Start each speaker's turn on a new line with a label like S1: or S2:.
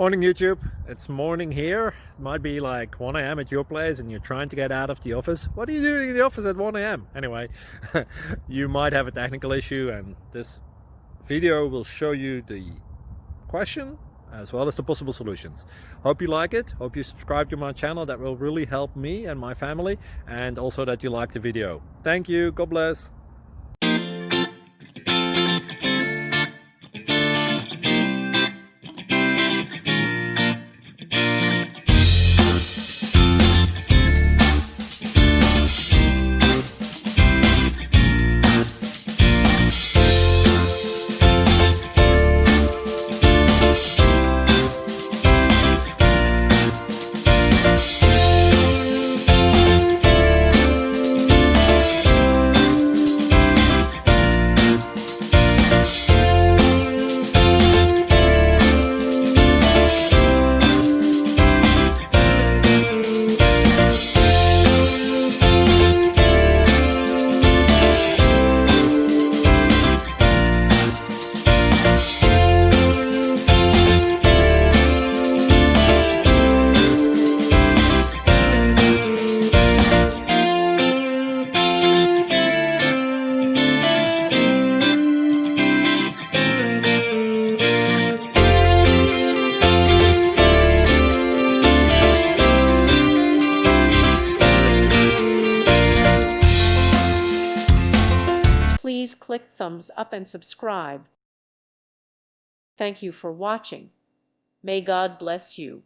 S1: Morning YouTube, it's morning here. It might be like 1 a.m. at your place and you're trying to get out of the office. What are you doing in the office at 1 a.m.? Anyway, you might have a technical issue and this video will show you the question as well as the possible solutions. Hope you like it, hope you subscribe to my channel. That will really help me and my family, and also that you like the video. Thank you, God bless.
S2: Please click thumbs up and subscribe. Thank you for watching. May God bless you.